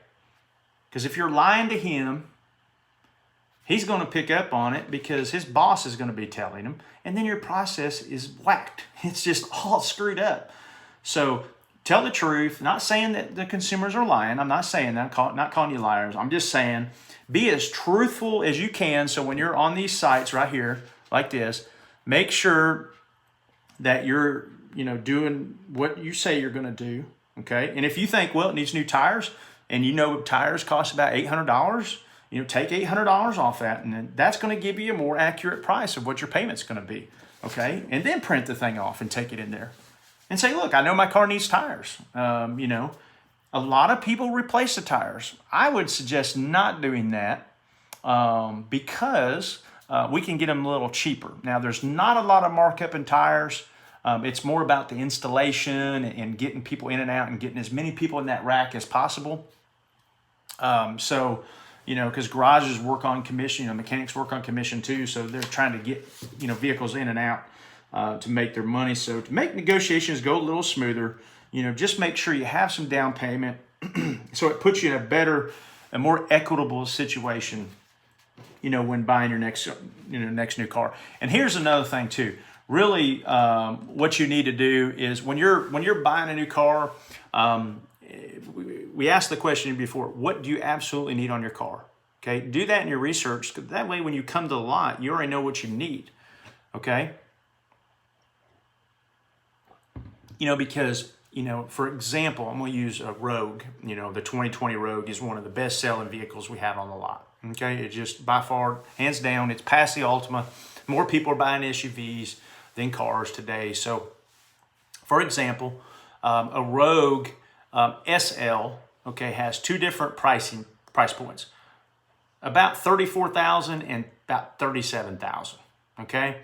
A: because if you're lying to him, he's going to pick up on it because his boss is going to be telling him, and then your process is whacked. It's just all screwed up. So tell the truth. Not saying that the consumers are lying. I'm not saying that. Not calling you liars. I'm just saying be as truthful as you can. So when you're on these sites right here like this, make sure that you're doing what you say you're going to do. Okay, and if you think, well, it needs new tires, and tires cost about $800. Take $800 off that, and then that's going to give you a more accurate price of what your payment's going to be, okay? And then print the thing off and take it in there and say, look, I know my car needs tires. A lot of people replace the tires. I would suggest not doing that because we can get them a little cheaper. Now, there's not a lot of markup in tires. It's more about the installation and getting people in and out and getting as many people in that rack as possible. Because garages work on commission, mechanics work on commission too, so they're trying to get, vehicles in and out to make their money. So to make negotiations go a little smoother, just make sure you have some down payment so it puts you in a more equitable situation, when buying your next new car. And here's another thing too. Really, what you need to do is when you're buying a new car, we asked the question before, what do you absolutely need on your car? Okay, do that in your research. That way, when you come to the lot, you already know what you need. Okay? Because, for example, I'm going to use a Rogue. The 2020 Rogue is one of the best selling vehicles we have on the lot. Okay, it's just by far, hands down, it's past the Ultima. More people are buying SUVs than cars today. So, for example, a Rogue SL, has 2 different price points, about $34,000 and about $37,000. Okay,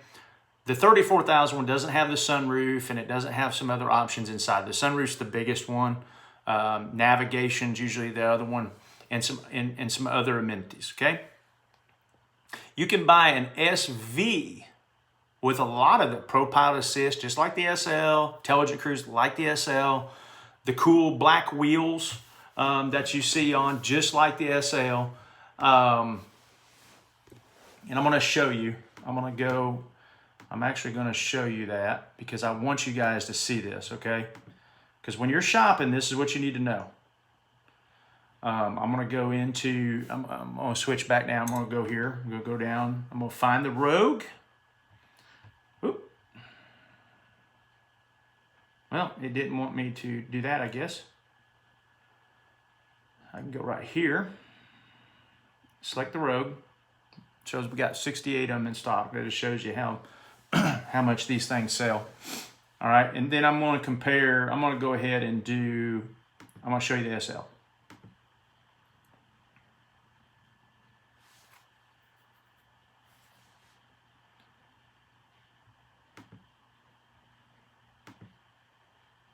A: the $34,000 one doesn't have the sunroof and it doesn't have some other options inside. The sunroof's the biggest one. Navigation's usually the other one, and some other amenities. Okay, you can buy an SV with a lot of the ProPilot Assist, just like the SL, Intelligent Cruise like the SL, the cool black wheels that you see on, just like the SL. And I'm going to show you. I'm actually going to show you that because I want you guys to see this, okay? Because when you're shopping, this is what you need to know. I'm going to go into, I'm going to switch back now. I'm going to go here. I'm going to go down. I'm going to find the Rogue. Oop. Well, it didn't want me to do that, I guess. I can go right here. Select the Rogue. Shows we got 68 of them in stock. That just shows you how how much these things sell. All right, and then I'm going to compare. I'm going to go ahead and I'm going to show you the SL.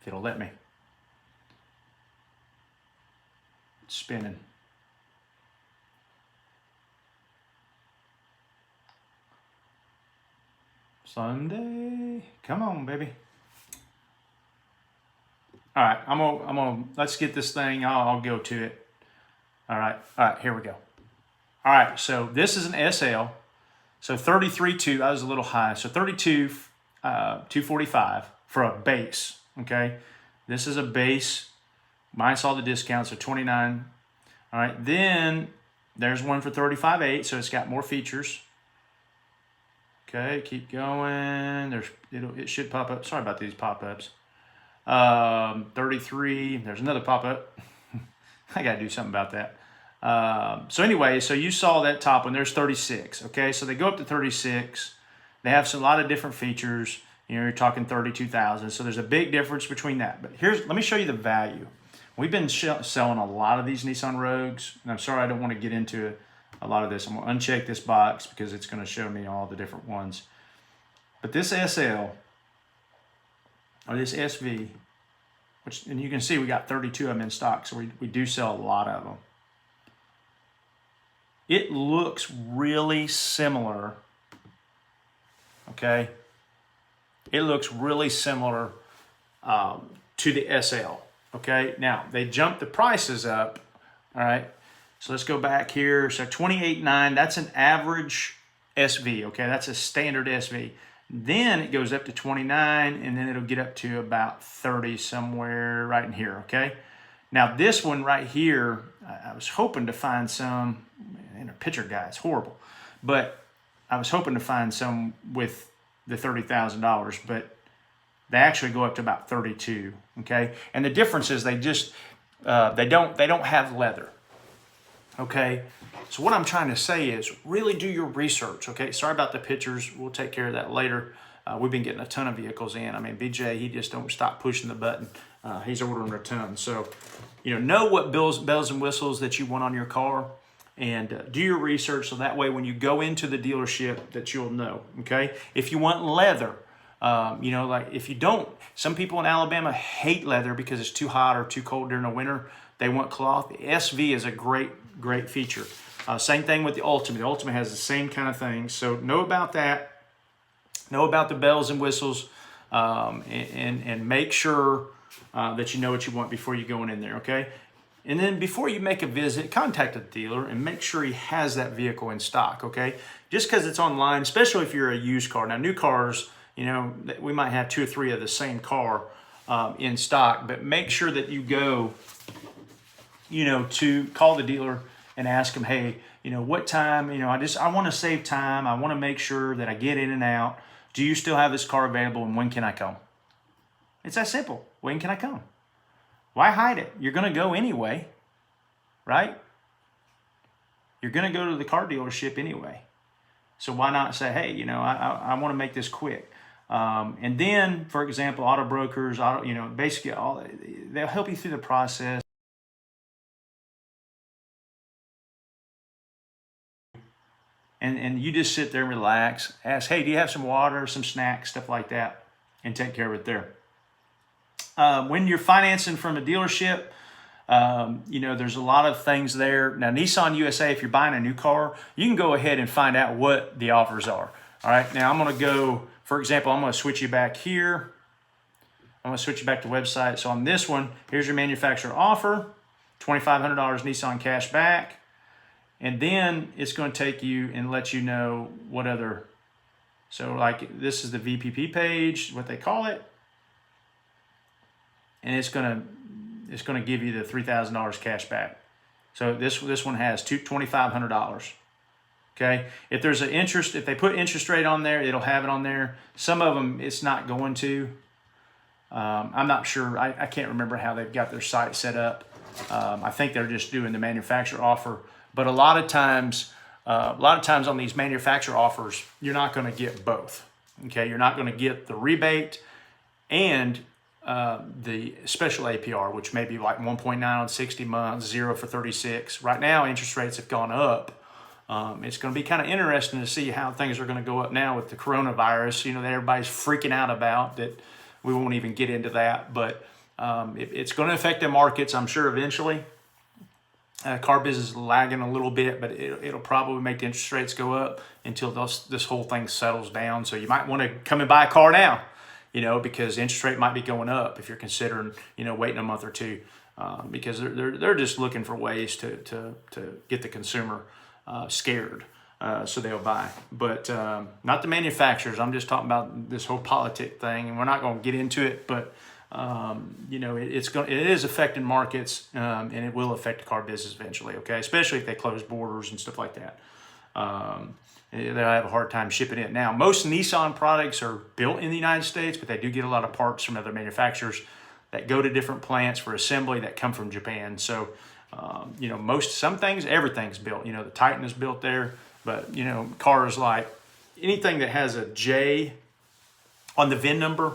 A: If it'll let me. It's spinning. Sunday, come on, baby. All right, I'm gonna let's get this thing. I'll go to it. All right, here we go. All right, so this is an SL. So 33.2, that was a little high. So 32, $245 for a base. Okay, this is a base minus all the discounts, so $29. All right, then there's one for $35.8, so it's got more features. Okay, keep going. It should pop up. Sorry about these pop-ups. 33. There's another pop-up. I gotta do something about that. So anyway, so you saw that top one. There's 36. Okay, so they go up to 36. They have a lot of different features. You know, you're talking 32,000. So there's a big difference between that. But let me show you the value. We've been selling a lot of these Nissan Rogues, and I'm sorry I don't want to get into a lot of this. I'm going to uncheck this box because it's going to show me all the different ones. But this SL, or this SV, and you can see we got 32 of them in stock, so we do sell a lot of them. It looks really similar, okay? It looks really similar to the SL. Okay, now they jumped the prices up. All right, so let's go back here. So 28.9, that's an average SV. Okay, that's a standard SV. Then it goes up to 29, and then it'll get up to about 30 somewhere right in here. Okay, now this one right here, I was hoping to find some. And our picture guy is horrible, but I was hoping to find some with the $30,000, but they actually go up to about 32, okay? And the difference is they don't have leather, okay? So what I'm trying to say is really do your research, okay? Sorry about the pictures. We'll take care of that later. We've been getting a ton of vehicles in. I mean, BJ, he just don't stop pushing the button. He's ordering a ton. So, know what bells and whistles that you want on your car, and do your research so that way when you go into the dealership that you'll know, okay? If you want leather, like if you don't, some people in Alabama hate leather because it's too hot or too cold during the winter. They want cloth. The SV is a great feature. Same thing with the Ultimate. The Ultimate has the same kind of thing. So know about that. Know about the bells and whistles, and make sure that you know what you want before you go in there, okay? And then before you make a visit, contact a dealer and make sure he has that vehicle in stock, okay? Just because it's online, especially if you're a used car. Now, new cars, we might have 2 or 3 of the same car in stock, but make sure that you go, to call the dealer and ask him, hey, what time, I want to save time. I want to make sure that I get in and out. Do you still have this car available, and when can I come? It's that simple. When can I come? Why hide it? You're going to go anyway, right? You're going to go to the car dealership anyway. So why not say, hey, I want to make this quick. And then, for example, auto brokers, basically they'll help you through the process. And you just sit there and relax. Ask, hey, do you have some water, some snacks, stuff like that, and take care of it there. When you're financing from a dealership, there's a lot of things there. Now, Nissan USA, if you're buying a new car, you can go ahead and find out what the offers are. All right, now I'm going to go, for example, I'm going to switch you back here. I'm going to switch you back to website. So on this one, here's your manufacturer offer, $2,500 Nissan cash back. And then it's going to take you and let you know what other, so like this is the VPP page, what they call it. And it's going to give you the $3,000 cash back. So this one has $2,500. Okay. If there's an interest, if they put interest rate on there, it'll have it on there. Some of them it's not going to. I'm not sure. I can't remember how they've got their site set up. I think they're just doing the manufacturer offer. But a lot of times on these manufacturer offers, you're not going to get both. Okay, you're not going to get the rebate and the special APR, which may be like 1.9 on 60 months, 0 for 36. Right now, interest rates have gone up. It's going to be kind of interesting to see how things are going to go up now with the coronavirus. That everybody's freaking out about that. We won't even get into that, but it's going to affect the markets, I'm sure, eventually. Car business is lagging a little bit, but it'll probably make the interest rates go up until this whole thing settles down. So you might want to come and buy a car now, because interest rate might be going up if you're considering, waiting a month or two, because they're just looking for ways to get the consumer scared. so they'll buy. But not the manufacturers. I'm just talking about this whole politic thing, and we're not going to get into it. But you know, it is affecting markets, and it will affect the car business eventually. Okay, especially if they close borders and stuff like that. They'll have a hard time shipping it. Now, most Nissan products are built in the United States, but they do get a lot of parts from other manufacturers that go to different plants for assembly that come from Japan. So, you know, some things, everything's built. You know, the Titan is built there, but, you know, cars like anything that has a J on the VIN number,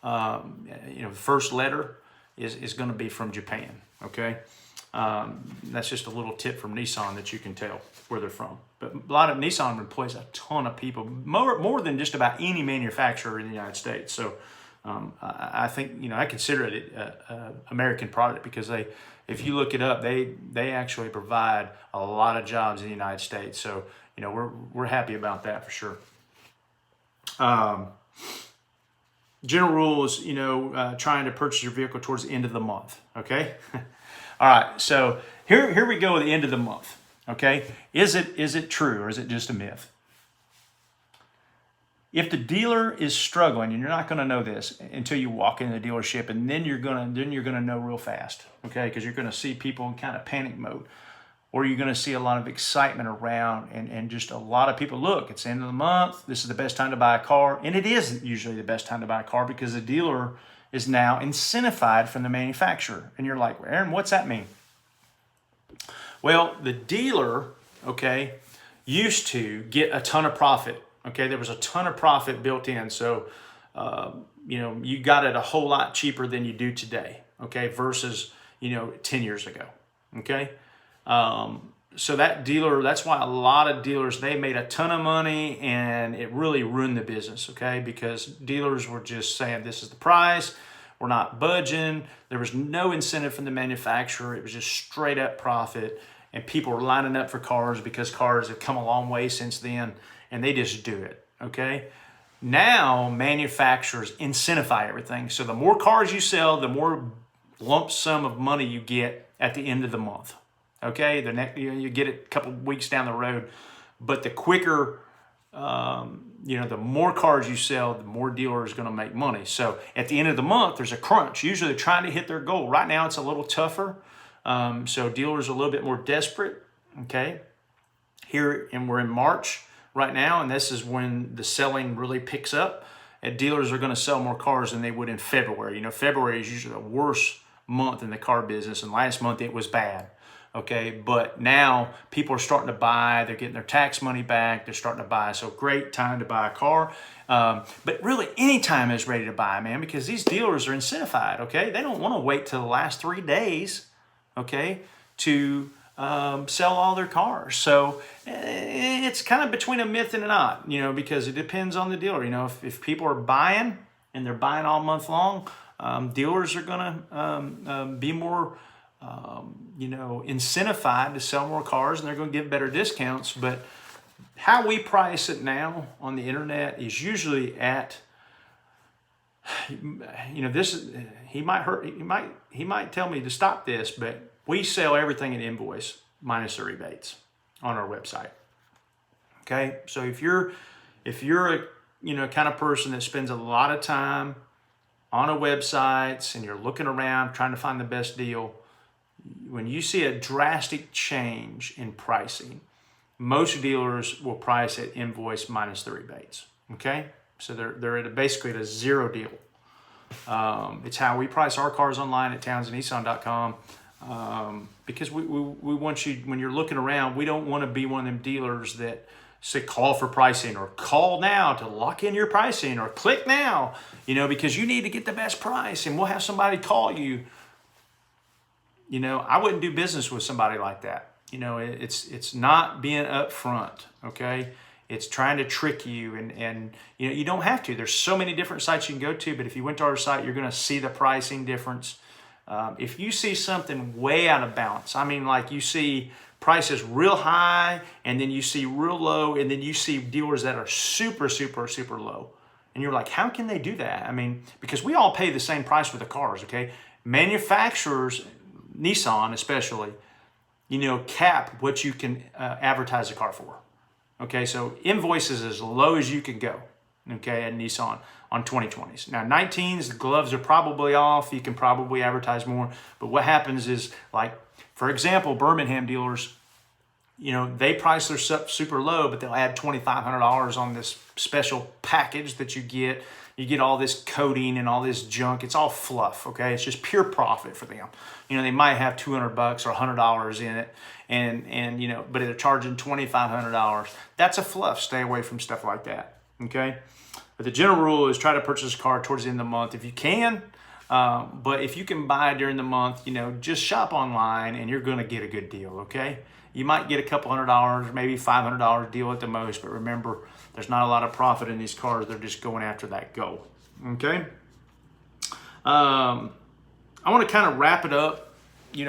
A: you know, the first letter is going to be from Japan, okay? That's just a little tip from Nissan that you can tell where they're from. But a lot of Nissan employs a ton of people, more than just about any manufacturer in the United States. So I think, you know, I consider it an American product because if you look it up, they actually provide a lot of jobs in the United States. So, you know, we're happy about that for sure. General rules, you know, trying to purchase your vehicle towards the end of the month, okay? All right, so here we go at the end of the month, okay? Is it true or is it just a myth? If the dealer is struggling, and you're not going to know this until you walk into the dealership, and then you're going to know real fast, okay? Because you're going to see people in kind of panic mode, or you're going to see a lot of excitement around, and just a lot of people, look, it's the end of the month, this is the best time to buy a car, and it isn't usually the best time to buy a car because the dealer is now incentivized from the manufacturer. And you're like, well, Aaron, what's that mean? Well, the dealer, okay, used to get a ton of profit. Okay, there was a ton of profit built in. So, you know, you got it a whole lot cheaper than you do today. Okay, versus, you know, 10 years ago. Okay, so that dealer, that's why a lot of dealers, they made a ton of money and it really ruined the business. Okay, because dealers were just saying, this is the price. We're not budging. There was no incentive from the manufacturer. It was just straight up profit. And people were lining up for cars because cars have come a long way since then. And they just do it, okay? Now, manufacturers incentivize everything. So the more cars you sell, the more lump sum of money you get at the end of the month, okay? The next, you get it a couple weeks down the road. But the quicker, you know, the more cars you sell, the more dealers are going to make money. So at the end of the month, there's a crunch. Usually they're trying to hit their goal. Right now, it's a little tougher. So dealers are a little bit more desperate, okay? Here, and we're in March right now, and this is when the selling really picks up. And dealers are going to sell more cars than they would in February. You know, February is usually the worst month in the car business, and last month it was bad. Okay, but now people are starting to buy. They're getting their tax money back. They're starting to buy. So great time to buy a car. But really, any time is ready to buy, man, because these dealers are incentivized. Okay, they don't want to wait till the last 3 days, okay, to sell all their cars. So it's kind of between a myth and a not, you know, because it depends on the dealer. You know, if people are buying and they're buying all month long, dealers are going to be more, you know, incentivized to sell more cars, and they're going to give better discounts. But how we price it now on the internet is usually at, you know, this, he might tell me to stop this, but we sell everything in invoice minus the rebates on our website. Okay, so if you're a, you know, kind of person that spends a lot of time on a website and you're looking around trying to find the best deal, when you see a drastic change in pricing, most dealers will price at invoice minus the rebates. Okay, so they're basically at a zero deal. It's how we price our cars online at townsandnissan.com. Because we want you, when you're looking around, we don't want to be one of them dealers that say call for pricing or call now to lock in your pricing or click now, you know, because you need to get the best price and we'll have somebody call you. You know, I wouldn't do business with somebody like that. You know, it's not being upfront, okay? It's trying to trick you, and you know, you don't have to. There's so many different sites you can go to, but if you went to our site, you're going to see the pricing difference. If you see something way out of balance, I mean, like you see prices real high and then you see real low and then you see dealers that are super, super, super low. And you're like, how can they do that? I mean, because we all pay the same price for the cars, okay? Manufacturers, Nissan especially, you know, cap what you can advertise a car for, Okay, so invoices as low as you can go, okay, at Nissan on 2020s. Now 19s, the gloves are probably off. You can probably advertise more. But what happens is, like, for example, Birmingham dealers, they price their stuff super low, but they'll add $2,500 on this special package that you get. You get all this coating and all this junk. It's all fluff, okay? It's just pure profit for them. They might have $200 or $100 in it, and but they're charging $2,500. That's a fluff. Stay away from stuff like that, okay? But the general rule is try to purchase a car towards the end of the month if you can. But if you can buy during the month, just shop online and you're going to get a good deal, okay? You might get a couple $100, maybe $500 deal at the most, but remember, there's not a lot of profit in these cars. They're just going after that goal, okay? I want to kind of wrap it up. I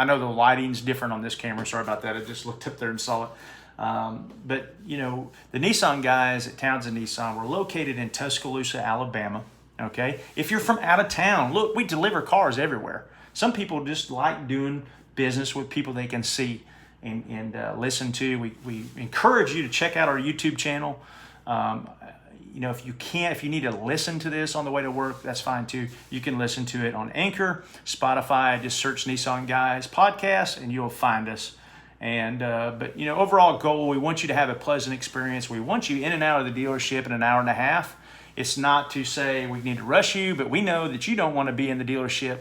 A: know the lighting's different on this camera. Sorry about that. I just looked up there and saw it. But the Nissan Guys at Townsend Nissan, we're located in Tuscaloosa, Alabama, okay? If you're from out of town, look, we deliver cars everywhere. Some people just like doing business with people they can see and listen to. We encourage you to check out our YouTube channel. If you need to listen to this on the way to work, that's fine too. You can listen to it on Anchor, Spotify. Just search Nissan Guys podcast and you'll find us. And but overall goal, we want you to have a pleasant experience. We want you in and out of the dealership in an hour and a half. It's not to say we need to rush you, but we know that you don't want to be in the dealership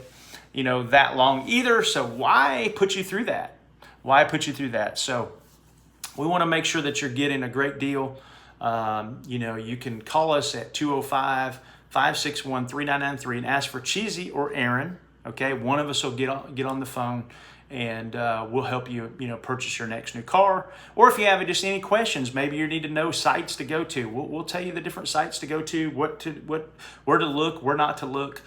A: that long either. So why put you through that? So we want to make sure that you're getting a great deal. You can call us at 205-561-3993 and ask for Cheesy or Aaron. Okay, one of us will get on the phone and we'll help you, purchase your next new car. Or if you have just any questions, maybe you need to know sites to go to. We'll tell you the different sites to go to, where to look, where not to look.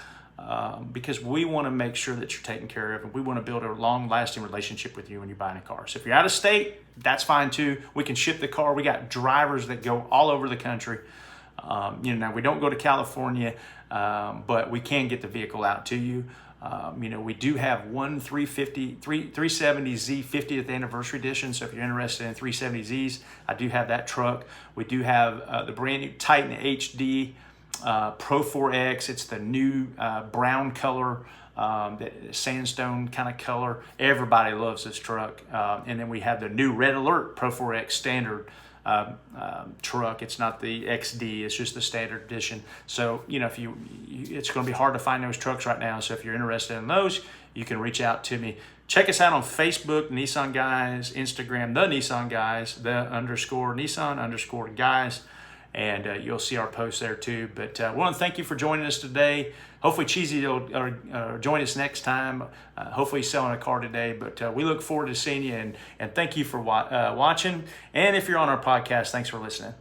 A: Because we want to make sure that you're taken care of, and we want to build a long-lasting relationship with you when you're buying a car. So if you're out of state, that's fine too. We can ship the car. We got drivers that go all over the country. Now we don't go to California, but we can get the vehicle out to you. We do have one 370Z 50th anniversary edition. So if you're interested in 370Zs, I do have that truck. We do have the brand new Titan HD Pro 4X. It's the new brown color, that sandstone kind of color. Everybody loves this truck. And then we have the new Red Alert Pro 4X standard truck. It's not the XD, it's just the standard edition. So it's going to be hard to find those trucks right now. So if you're interested in those, you can reach out to me. Check us out on Facebook, Nissan Guys, Instagram, the Nissan Guys, _Nissan_Guys. And you'll see our posts there too. But I want to thank you for joining us today. Hopefully Cheesy will join us next time. Hopefully he's selling a car today. But we look forward to seeing you. And thank you for watching. And if you're on our podcast, thanks for listening.